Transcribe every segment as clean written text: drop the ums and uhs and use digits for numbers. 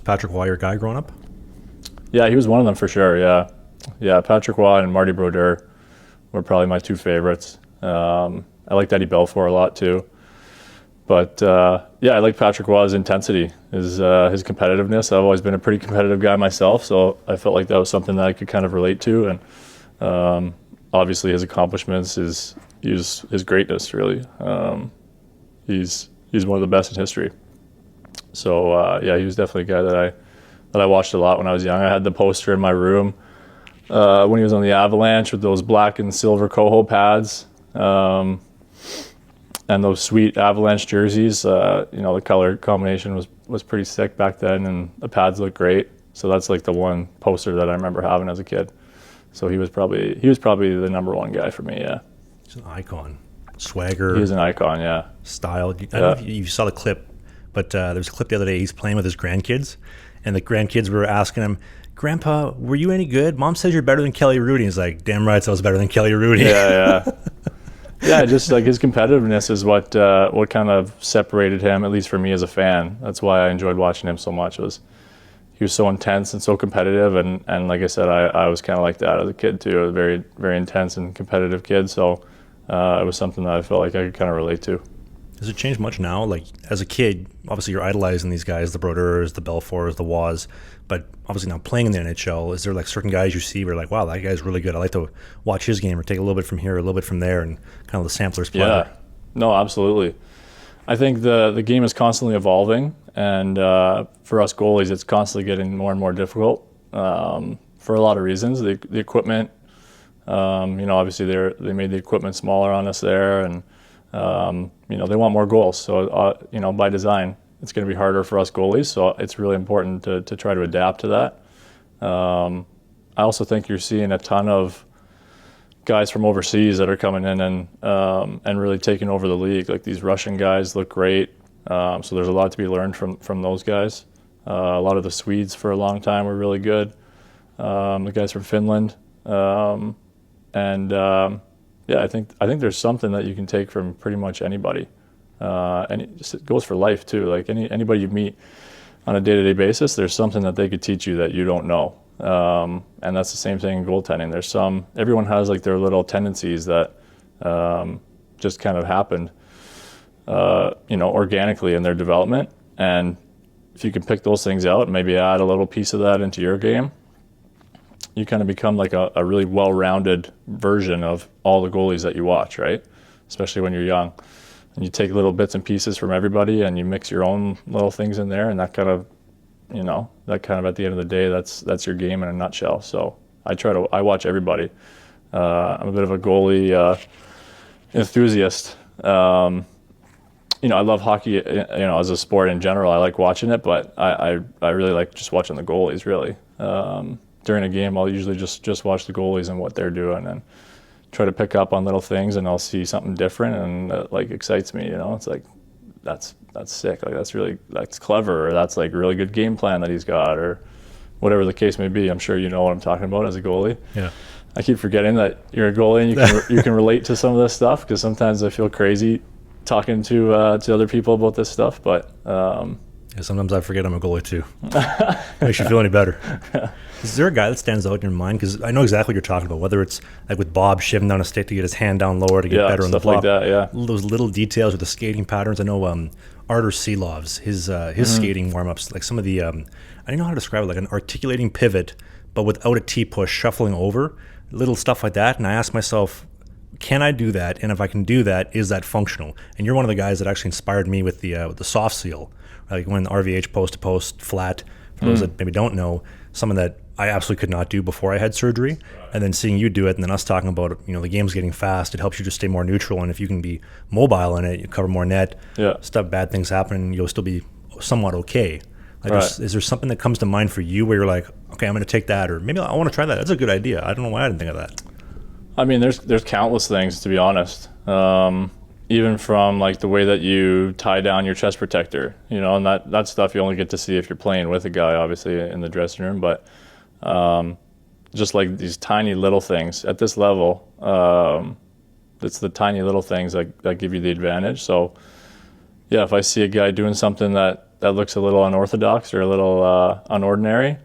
Patrick Roy your guy growing up? Yeah, he was one of them for sure. Yeah. Patrick Roy and Marty Brodeur were probably my two favorites. I liked Eddie Belfour a lot too. But I like Patrick Roy's intensity, his competitiveness. I've always been a pretty competitive guy myself, so I felt like that was something that I could kind of relate to. And obviously, his accomplishments, his greatness, really. He's one of the best in history. So he was definitely a guy that I watched a lot when I was young. I had the poster in my room when he was on the Avalanche with those black and silver Coho pads. And those sweet Avalanche jerseys, the color combination was pretty sick back then, and the pads looked great. So that's like the one poster that I remember having as a kid. So he was probably the number one guy for me. Yeah, he's an icon, swagger. He's an icon. Yeah, style. I don't know if you saw the clip, but there was a clip the other day. He's playing with his grandkids, and the grandkids were asking him, "Grandpa, were you any good? Mom says you're better than Kelly Rudy." He's like, "Damn right, I was better than Kelly Rudy." Yeah. Yeah, just like his competitiveness is what kind of separated him, at least for me as a fan. That's why I enjoyed watching him so much. He was so intense and so competitive, and like I said, I was kind of like that as a kid too. I was a very, very intense and competitive kid, so it was something that I felt like I could kind of relate to. Does it change much now? Like as a kid, obviously you're idolizing these guys, the Brodeurs, the Belfours, the Waz, but obviously now playing in the NHL, is there like certain guys you see where you're like, wow, that guy's really good. I like to watch his game or take a little bit from here, a little bit from there, and kind of the sampler's platter? Yeah, no, absolutely. I think the game is constantly evolving, and for us goalies, it's constantly getting more and more difficult for a lot of reasons. The equipment, obviously they made the equipment smaller on us there, and they want more goals. So, by design, it's going to be harder for us goalies. So it's really important to try to adapt to that. I also think you're seeing a ton of guys from overseas that are coming in and really taking over the league. Like these Russian guys look great. So there's a lot to be learned from those guys. A lot of the Swedes for a long time were really good. The guys from Finland. I think there's something that you can take from pretty much anybody, and it goes for life too. Like anybody you meet on a day-to-day basis, there's something that they could teach you that you don't know, and that's the same thing in goaltending. Everyone has like their little tendencies that just kind of happened, organically in their development, and if you can pick those things out and maybe add a little piece of that into your game, you kind of become like a really well-rounded version of all the goalies that you watch, right? Especially when you're young. And you take little bits and pieces from everybody and you mix your own little things in there, and that kind of at the end of the day, that's your game in a nutshell. So I watch everybody. I'm a bit of a goalie enthusiast. I love hockey, as a sport in general. I like watching it, but I really like just watching the goalies, really. During a game, I'll usually just watch the goalies and what they're doing and try to pick up on little things, and I'll see something different, and that excites me. It's like that's sick. Like that's clever, or that's like really good game plan that he's got, or whatever the case may be. I'm sure you know what I'm talking about as a goalie. Yeah. I keep forgetting that you're a goalie and you can relate to some of this stuff, because sometimes I feel crazy talking to other people about this stuff, but. Sometimes I forget I'm a goalie too. Makes you feel any better. Is there a guy that stands out in your mind? Because I know exactly what you're talking about, whether it's like with Bob shiving down a stick to get his hand down lower to get better on the block. Stuff like that, yeah. Those little details with the skating patterns. I know Artur Silov's, his skating warm-ups, like some of the, I don't know how to describe it, like an articulating pivot, but without a T-push, shuffling over, little stuff like that. And I ask myself, can I do that? And if I can do that, is that functional? And you're one of the guys that actually inspired me with the soft seal, like when RVH post-to-post flat, for those that maybe don't know, something that I absolutely could not do before I had surgery. And then seeing you do it, and then us talking about, the game's getting fast, it helps you just stay more neutral. And if you can be mobile in it, you cover more net, stuff, bad things happen, you'll still be somewhat okay. Is there something that comes to mind for you where you're like, okay, I'm going to take that, or maybe I want to try that. That's a good idea. I don't know why I didn't think of that. I mean, there's countless things, to be honest. Even from like the way that you tie down your chest protector, and that stuff you only get to see if you're playing with a guy, obviously, in the dressing room. But just like these tiny little things at this level, it's the tiny little things that give you the advantage. So, yeah, if I see a guy doing something that looks a little unorthodox or a little unordinary,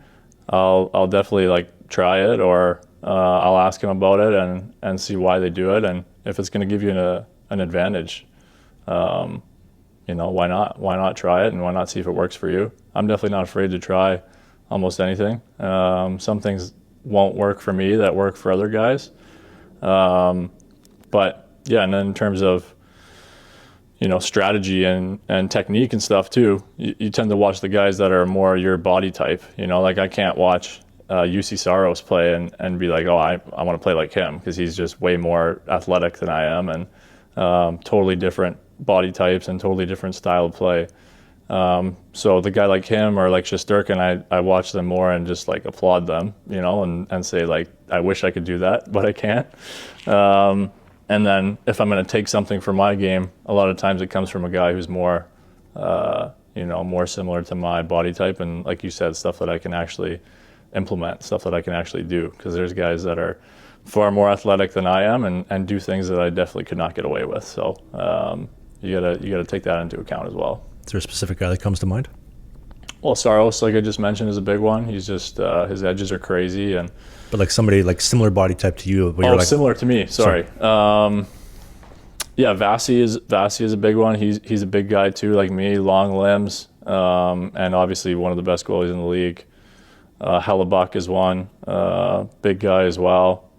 I'll definitely like try it, or I'll ask them about it and see why they do it, and if it's going to give you an advantage, you know, why not? Why not try it, and why not see if it works for you? I'm definitely not afraid to try almost anything. Some things won't work for me that work for other guys, but yeah. And then in terms of, you know, strategy and technique and stuff too, you tend to watch the guys that are more your body type. You know, like I can't watch UC Saros play and be like, oh, I want to play like him, because he's just way more athletic than I am, and totally different body types and totally different style of play. So the guy like him or like Shesterkin, I watch them more and just like applaud them, you know, and say like, I wish I could do that, but I can't. And then if I'm going to take something from my game, a lot of times it comes from a guy who's more, you know, more similar to my body type. And like you said, stuff that I can actually implement, stuff that I can actually do. Because there's guys that are far more athletic than I am and do things that I definitely could not get away with. So you gotta take that into account as well. Is there a specific guy that comes to mind? Well, Saros, like I just mentioned, is a big one. He's just his edges are crazy, But like somebody like similar body type to you. But you're like, similar to me. Sorry. Yeah, Vasi is a big one. He's a big guy too, like me, long limbs, and obviously one of the best goalies in the league. Hellebuck is one, big guy as well.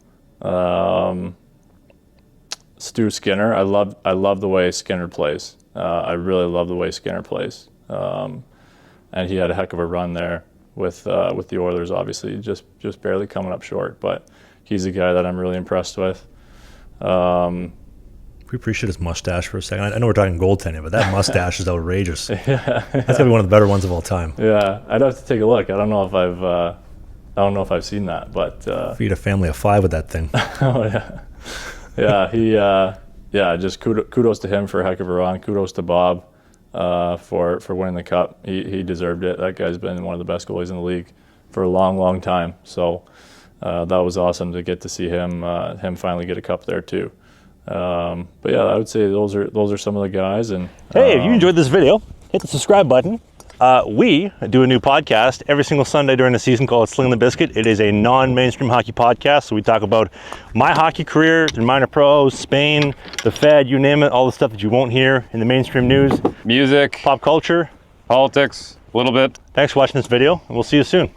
Stu Skinner, I love the way Skinner plays. I really love the way Skinner plays. And he had a heck of a run there with the Oilers, obviously, just barely coming up short. But he's a guy that I'm really impressed with. We appreciate his mustache for a second. I know we're talking goaltending, but that mustache is outrageous. Yeah. That's gotta be one of the better ones of all time. Yeah, I'd have to take a look. I don't know if I've seen that, but feed a family of 5 with that thing. Oh yeah, just kudos to him for a heck of a run. Kudos to Bob for winning the cup. He deserved it. That guy's been one of the best goalies in the league for a long time. So that was awesome to get to see him finally get a cup there too. But yeah, I would say those are some of the guys. And hey, if you enjoyed this video, hit the subscribe button. We do a new podcast every single Sunday during the season called Sling the Biscuit. It is a non-mainstream hockey podcast, so we talk about my hockey career, the minor pros, Spain, the Fed, you name it, all the stuff that you won't hear in the mainstream news. Music, pop culture, politics, a little bit. Thanks for watching this video, and we'll see you soon.